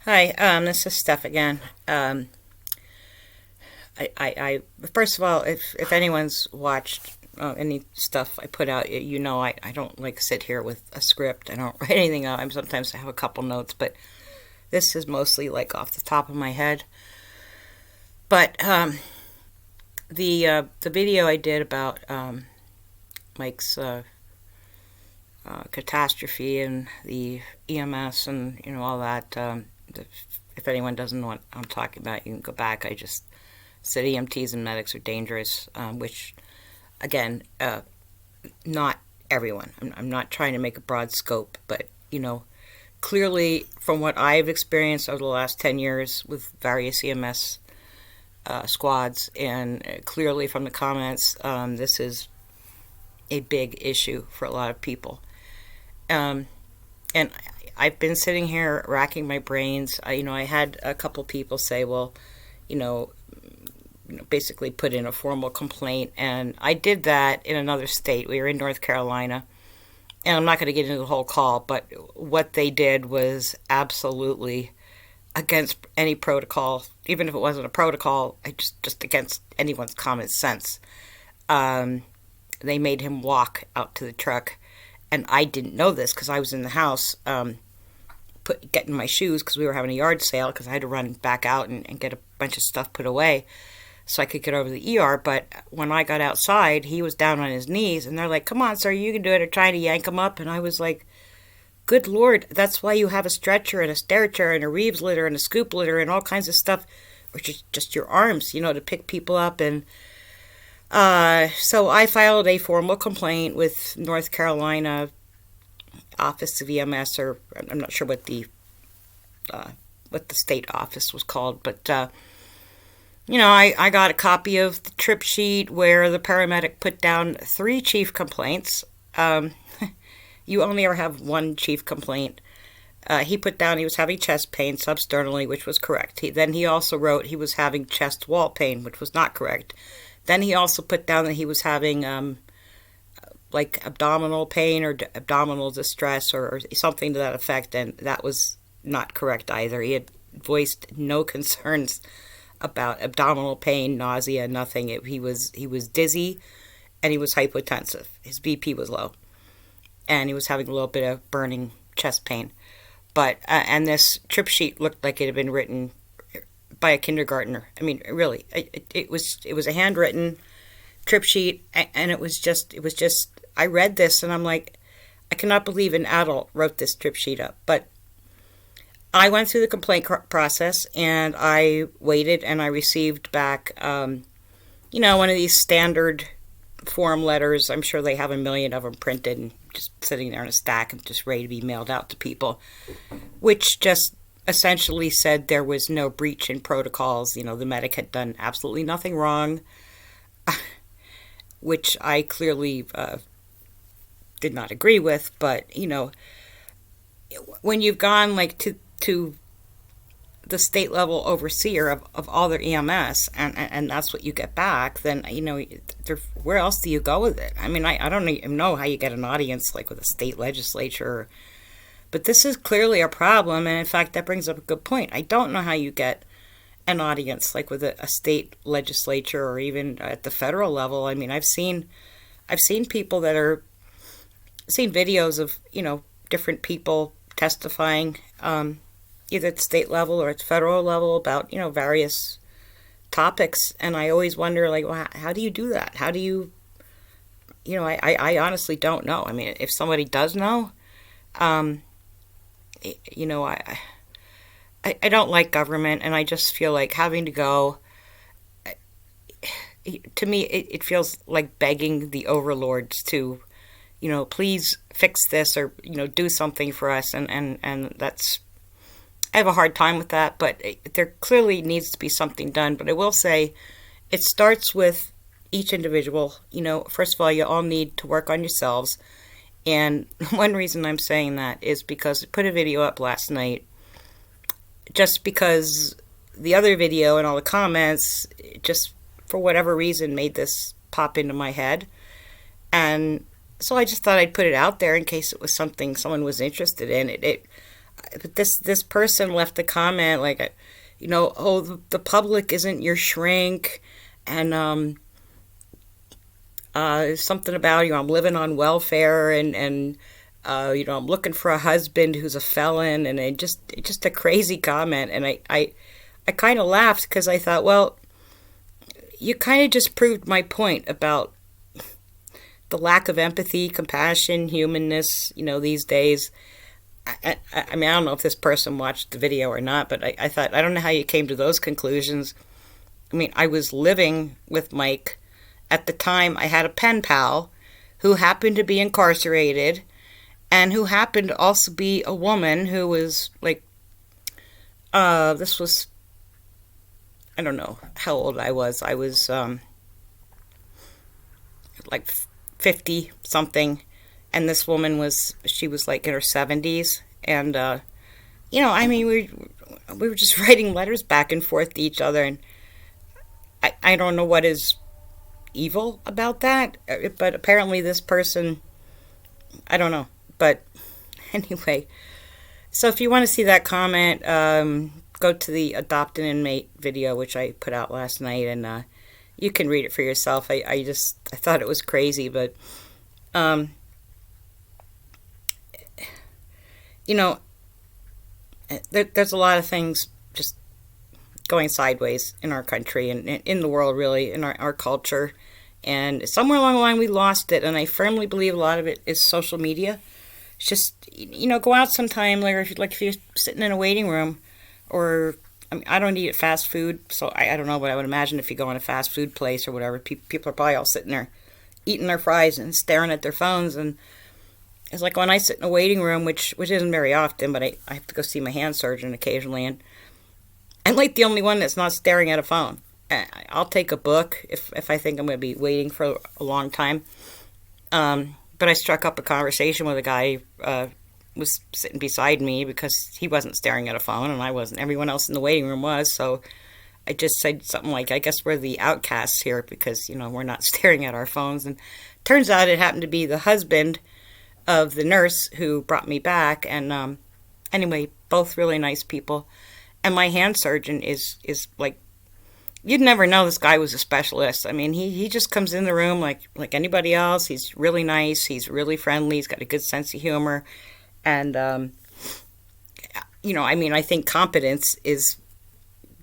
Hi, this is Steph again. I first of all, if anyone's watched any stuff I put out, you know I don't like sit here with a script. I don't write anything out. Sometimes I have a couple notes, but this is mostly like off the top of my head. But the video I did about Mike's catastrophe and the EMS and all that. If anyone doesn't know what I'm talking about, you can go back. I just said EMTs and medics are dangerous, which, again, not everyone. I'm not trying to make a broad scope, but, clearly from what I've experienced over the last 10 years with various EMS squads, and clearly from the comments, this is a big issue for a lot of people. And I've been sitting here racking my brains. I had a couple people say, well, basically put in a formal complaint, and I did that in another state. We were in North Carolina, and I'm not going to get into the whole call, but what they did was absolutely against any protocol, even if it wasn't a protocol, just against anyone's common sense. They made him walk out to the truck, and I didn't know this because I was in the house getting my shoes because we were having a yard sale, because I had to run back out and get a bunch of stuff put away so I could get over the ER. But when I got outside, he was down on his knees, and they're like, come on, sir, you can do it, or trying to yank him up. And I was like, good Lord, that's why you have a stretcher and a stair chair and a Reeves litter and a scoop litter and all kinds of stuff, or just your arms, to pick people up. And so I filed a formal complaint with North Carolina Office of EMS, or I'm not sure what the state office was called, but I got a copy of the trip sheet where the paramedic put down 3 chief complaints. You only ever have one chief complaint. He put down he was having chest pain substernally, which was correct. Then he also wrote he was having chest wall pain, which was not correct. Then he also put down that he was having like abdominal pain or abdominal distress or something to that effect, and that was not correct either. He had voiced no concerns about abdominal pain, nausea, nothing. He was dizzy, and he was hypotensive. His BP was low, and he was having a little bit of burning chest pain. But and this trip sheet looked like it had been written by a kindergartner. I mean, really, it was a handwritten trip sheet, and it was just. I read this, and I'm like, I cannot believe an adult wrote this trip sheet up. But I went through the complaint process, and I waited, and I received back, one of these standard form letters. I'm sure they have a million of them printed and just sitting there in a stack and just ready to be mailed out to people, which just essentially said there was no breach in protocols. The medic had done absolutely nothing wrong, which I clearly did not agree with. But, when you've gone like to the state level overseer of all their EMS, and that's what you get back, then, where else do you go with it? I mean, I don't even know how you get an audience like with a state legislature, but this is clearly a problem. And in fact, that brings up a good point. I don't know how you get an audience like with a state legislature or even at the federal level. I mean, I've seen people that are seen videos of different people testifying either at the state level or at the federal level about various topics, and I always wonder, like, well, how do you do that? How do you I honestly don't know. I mean, if somebody does know, I don't like government, and I just feel like having to go, to me, it feels like begging the overlords to, please fix this, or, do something for us. And that's, I have a hard time with that, but there clearly needs to be something done. But I will say it starts with each individual. First of all, you all need to work on yourselves. And one reason I'm saying that is because I put a video up last night just because the other video and all the comments just, for whatever reason, made this pop into my head. And so I just thought I'd put it out there in case it was something someone was interested in. but this person left a comment like, oh, the public isn't your shrink, and something about, I'm living on welfare, and I'm looking for a husband who's a felon, and just a crazy comment. And I kind of laughed because I thought, well, you kind of just proved my point about the lack of empathy, compassion, humanness, these days. I mean, I don't know if this person watched the video or not, but I thought, I don't know how you came to those conclusions. I mean, I was living with Mike. At the time, I had a pen pal who happened to be incarcerated and who happened to also be a woman who was like, this was, I don't know how old I was. I was like 50 something, and this woman she was like in her 70s. And, I mean, we were just writing letters back and forth to each other, and I don't know what is evil about that, but apparently this person, I don't know. But anyway, so if you want to see that comment, go to the Adopt an Inmate video, which I put out last night, and you can read it for yourself. I thought it was crazy, but there's a lot of things just going sideways in our country and in the world, really, in our culture. And somewhere along the line, we lost it. And I firmly believe a lot of it is social media. It's just, go out sometime, if you're sitting in a waiting room, or, I mean, I don't eat fast food, so I don't know, but I would imagine if you go in a fast food place or whatever, people are probably all sitting there eating their fries and staring at their phones. And it's like when I sit in a waiting room, which isn't very often, but I have to go see my hand surgeon occasionally, and I'm like the only one that's not staring at a phone. I'll take a book if I think I'm going to be waiting for a long time. But I struck up a conversation with a guy who was sitting beside me because he wasn't staring at a phone and I wasn't. Everyone else in the waiting room was. So I just said something like, I guess we're the outcasts here because, we're not staring at our phones. And turns out it happened to be the husband of the nurse who brought me back. And anyway, both really nice people. And my hand surgeon is like, you'd never know this guy was a specialist. I mean, he just comes in the room like anybody else. He's really nice. He's really friendly. He's got a good sense of humor. And, I mean, I think competence is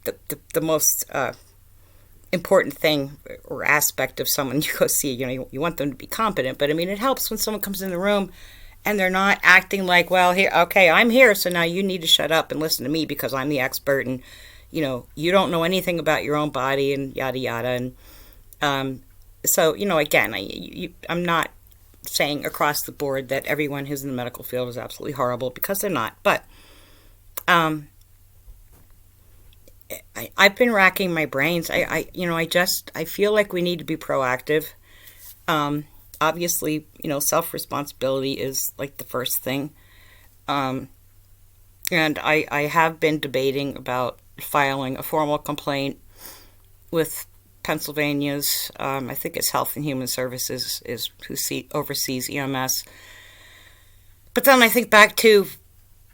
the most important thing or aspect of someone you go see. You want them to be competent. But, I mean, it helps when someone comes in the room and they're not acting like, well, here, okay, I'm here, so now you need to shut up and listen to me because I'm the expert, and, you don't know anything about your own body, and yada, yada. And so, again, I'm not saying across the board that everyone who's in the medical field is absolutely horrible, because they're not. But I've been racking my brains. I feel like we need to be proactive. Obviously, self-responsibility is like the first thing. And I have been debating about filing a formal complaint with Pennsylvania's, I think it's Health and Human Services is who oversees EMS. But then I think back to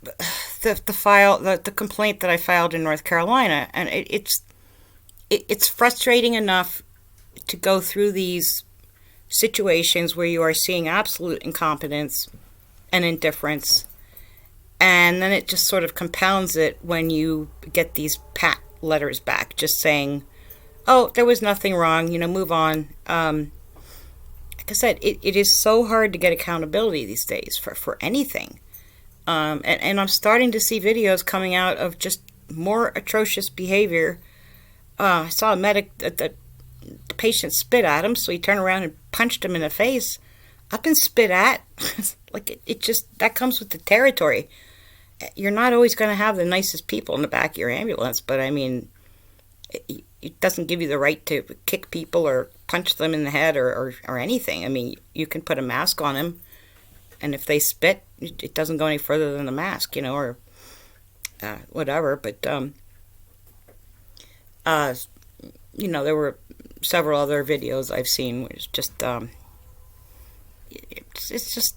the complaint that I filed in North Carolina, and it's frustrating enough to go through these situations where you are seeing absolute incompetence and indifference, and then it just sort of compounds it when you get these pat letters back just saying, oh, there was nothing wrong, move on. Like I said, it is so hard to get accountability these days for anything. And I'm starting to see videos coming out of just more atrocious behavior. I saw a medic that the patient spit at him, so he turned around and punched him in the face. I've been spit at. Like, it just, that comes with the territory. You're not always going to have the nicest people in the back of your ambulance, but I mean, it doesn't give you the right to kick people or punch them in the head or anything. I mean, you can put a mask on them, and if they spit, it doesn't go any further than the mask, or whatever. But, there were several other videos I've seen where it's just,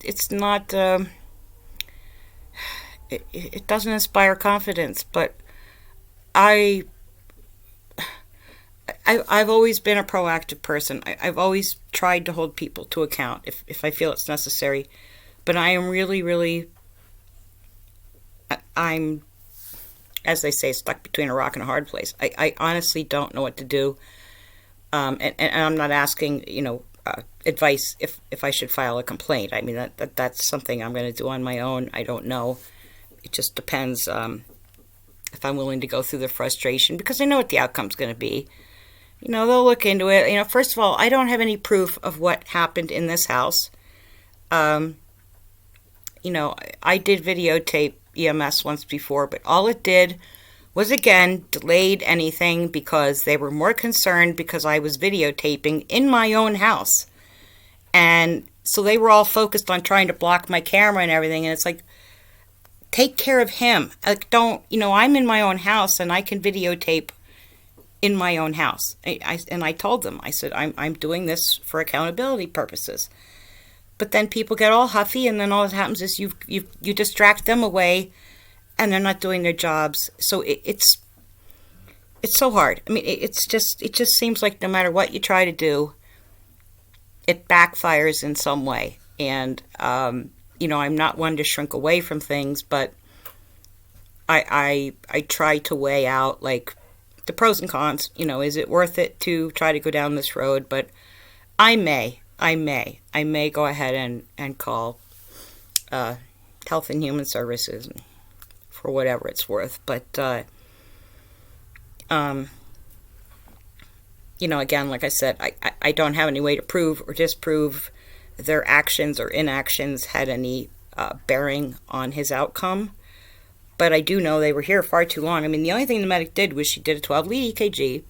it's not, it doesn't inspire confidence. But I, I've always been a proactive person. I've always tried to hold people to account if I feel it's necessary. But I am really, really, I'm, as they say, stuck between a rock and a hard place. I honestly don't know what to do. And I'm not asking, advice if I should file a complaint. I mean, that's something I'm going to do on my own. I don't know. It just depends if I'm willing to go through the frustration, because I know what the outcome's going to be. They'll look into it. First of all, I don't have any proof of what happened in this house. I did videotape EMS once before, but all it did was, again, delayed anything because they were more concerned because I was videotaping in my own house. And so they were all focused on trying to block my camera and everything. And it's like, take care of him. Like, I'm in my own house and I can videotape in my own house. And I told them, I said, I'm doing this for accountability purposes. But then people get all huffy, and then all that happens is you distract them away, and they're not doing their jobs. So it's so hard. I mean, it just seems like no matter what you try to do, it backfires in some way. And I'm not one to shrink away from things, but I try to weigh out, like, the pros and cons. Is it worth it to try to go down this road? But I may go ahead and call Health and Human Services for whatever it's worth. But, again, like I said, I don't have any way to prove or disprove their actions or inactions had any bearing on his outcome. But I do know they were here far too long. I mean, the only thing the medic did was she did a 12-lead EKG.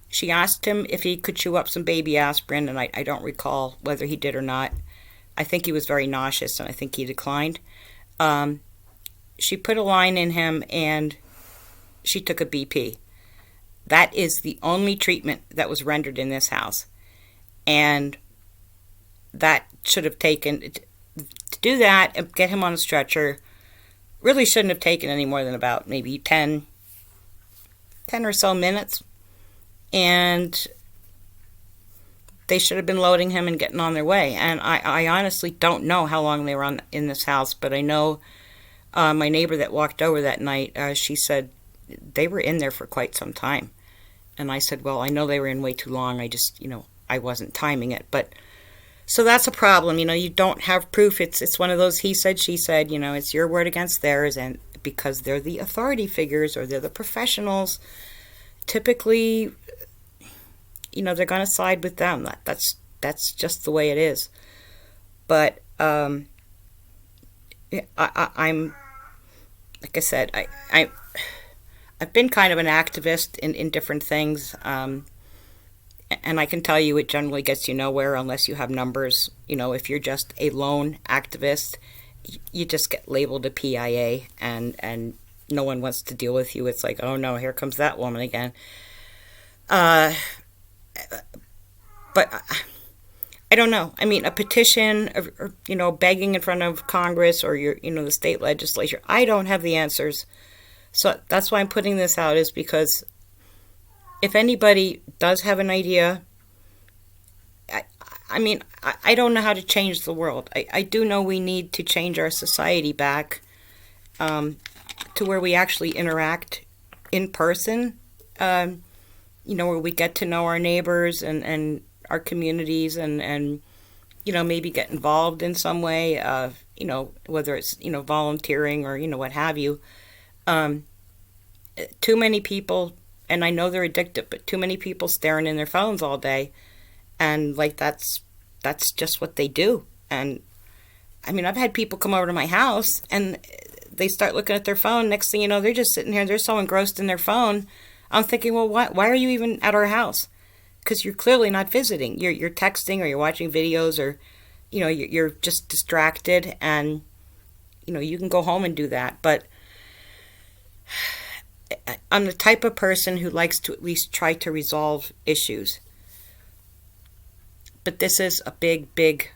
She asked him if he could chew up some baby aspirin, and I don't recall whether he did or not. I think he was very nauseous, and I think he declined. She put a line in him, and she took a BP. That is the only treatment that was rendered in this house. And that should have taken, to do that and get him on a stretcher, really shouldn't have taken any more than about maybe 10 or so minutes. And they should have been loading him and getting on their way. And I honestly don't know how long they were in this house, but I know my neighbor that walked over that night, she said they were in there for quite some time. And I said, well, I know they were in way too long. I just, I wasn't timing it. But so that's a problem. You don't have proof. It's one of those he said, she said, it's your word against theirs. And because they're the authority figures or they're the professionals, typically, they're going to side with them. That's just the way it is. But I'm, like I said, I've been kind of an activist in different things, and I can tell you it generally gets you nowhere unless you have numbers. If you're just a lone activist, you just get labeled a PIA, and no one wants to deal with you. It's like, oh no, here comes that woman again. But I don't know. I mean, a petition, or begging in front of Congress or the state legislature, I don't have the answers. So that's why I'm putting this out, is because if anybody does have an idea, I don't know how to change the world. I do know we need to change our society back to where we actually interact in person, where we get to know our neighbors and our communities and maybe get involved in some way, whether it's, volunteering or, what have you. Too many people, and I know they're addicted, but too many people staring in their phones all day, and like that's just what they do. And I've had people come over to my house and they start looking at their phone. Next thing you know, they're just sitting here, they're so engrossed in their phone. I'm thinking, well, why are you even at our house? Because you're clearly not visiting. You're texting, or you're watching videos, or you're just distracted, and you can go home and do that. But I'm the type of person who likes to at least try to resolve issues. But this is a big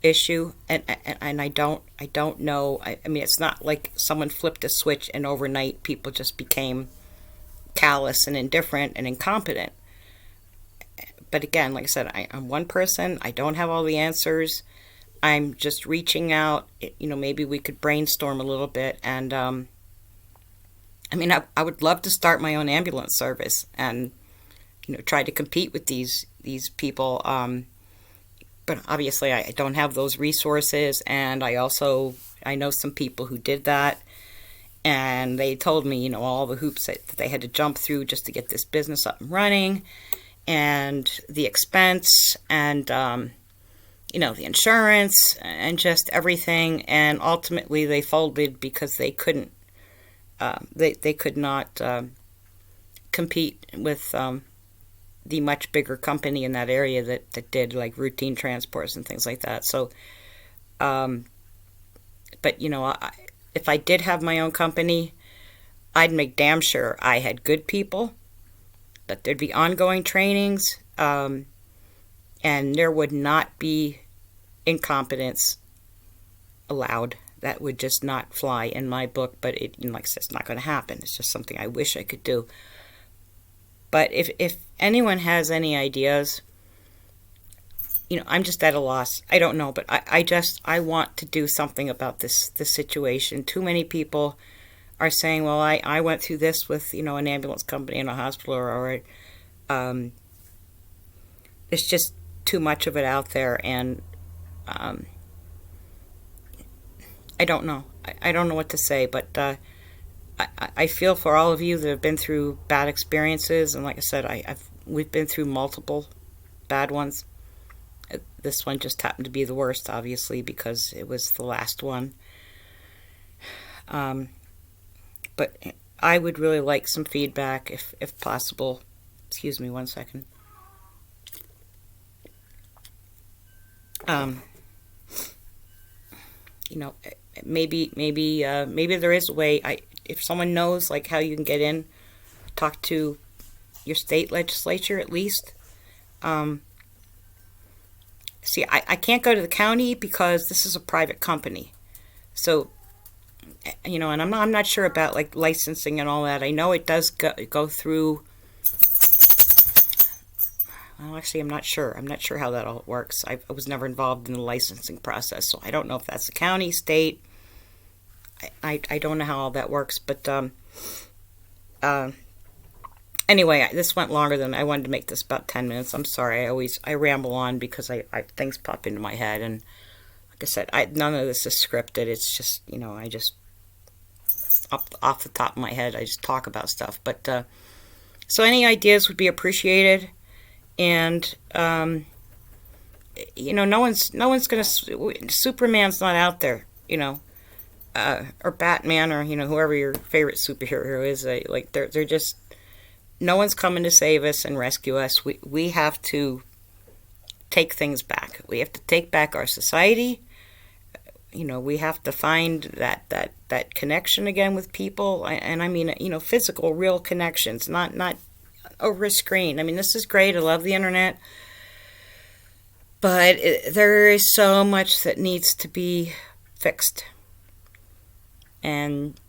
issue, and I don't know. I mean, it's not like someone flipped a switch and overnight people just became callous and indifferent and incompetent. But again, like I said, I'm one person. I don't have all the answers. I'm just reaching out. Maybe we could brainstorm a little bit. And I mean, I would love to start my own ambulance service and try to compete with these people. But obviously, I don't have those resources. And I know some people who did that. And they told me, all the hoops that they had to jump through just to get this business up and running, and the expense, and the insurance, and just everything. And ultimately, they folded because they couldn't. They could not compete with the much bigger company in that area that did like routine transports and things like that. So, but if I did have my own company, I'd make damn sure I had good people, that there'd be ongoing trainings, and there would not be incompetence allowed. That would just not fly in my book, but like I said, it's not going to happen. It's just something I wish I could do. But if anyone has any ideas, I'm just at a loss. I don't know, but I want to do something about this situation. Too many people are saying, well, I went through this with, an ambulance company in a hospital, or there's just too much of it out there, and I don't know. I don't know what to say, but I feel for all of you that have been through bad experiences, and like I said, we've been through multiple bad ones. This one just happened to be the worst, obviously, because it was the last one. But I would really like some feedback, if possible. Excuse me 1 second. Maybe there is a way. If someone knows like how you can get in, talk to your state legislature at least. See, I can't go to the county because this is a private company. So, and I'm not sure about like licensing and all that. I know it does go through. Well, actually, I'm not sure. I'm not sure how that all works. I was never involved in the licensing process, so I don't know if that's the county, state. I don't know how all that works, but anyway, this went longer than I wanted to make this about 10 minutes. I'm sorry. I ramble on because I things pop into my head, and like I said, none of this is scripted. It's just I just off the top of my head, I just talk about stuff. But so any ideas would be appreciated, and no one's gonna. Superman's not out there, or Batman, or whoever your favorite superhero is. They're just. No one's coming to save us and rescue us. We have to take things back. We have to take back our society. We have to find that connection again with people. And I mean, physical, real connections, not over a screen. I mean, this is great. I love the internet. But there is so much that needs to be fixed. And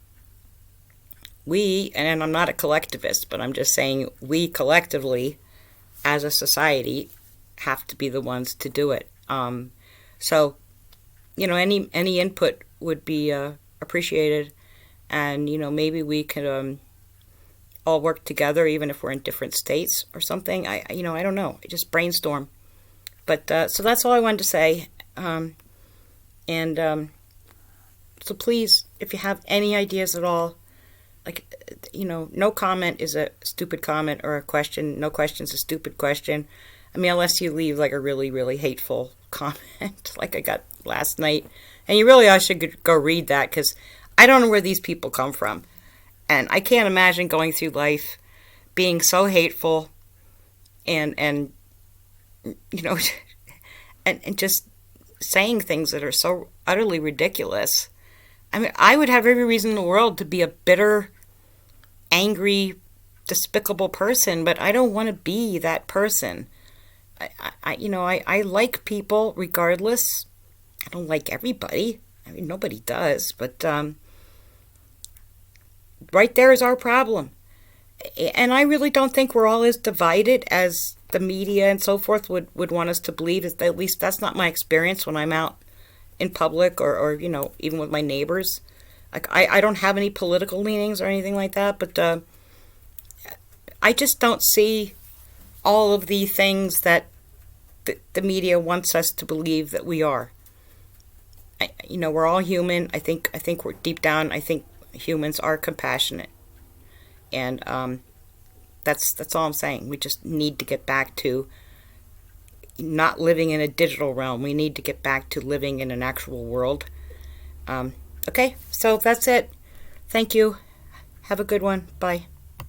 and I'm not a collectivist, but I'm just saying we collectively, as a society, have to be the ones to do it. So, any input would be appreciated, and maybe we could all work together, even if we're in different states or something. I don't know. I just brainstorm. But so that's all I wanted to say. So please, if you have any ideas at all. No comment is a stupid comment or a question. No question is a stupid question. I mean, unless you leave like a really, really hateful comment like I got last night. And I should go read that because I don't know where these people come from. And I can't imagine going through life being so hateful and and just saying things that are so utterly ridiculous. I mean, I would have every reason in the world to be a bitter, angry, despicable person, but I don't want to be that person. I like people regardless, I don't like everybody. I mean, nobody does, but right there is our problem. And I really don't think we're all as divided as the media and so forth would want us to believe. At least that's not my experience when I'm out in public or even with my neighbors. Like, I don't have any political leanings or anything like that, but I just don't see all of the things that the media wants us to believe that we are. We're all human. I think we're deep down. I think humans are compassionate, and that's all I'm saying. We just need to get back to not living in a digital realm. We need to get back to living in an actual world. Okay, so that's it. Thank you. Have a good one. Bye.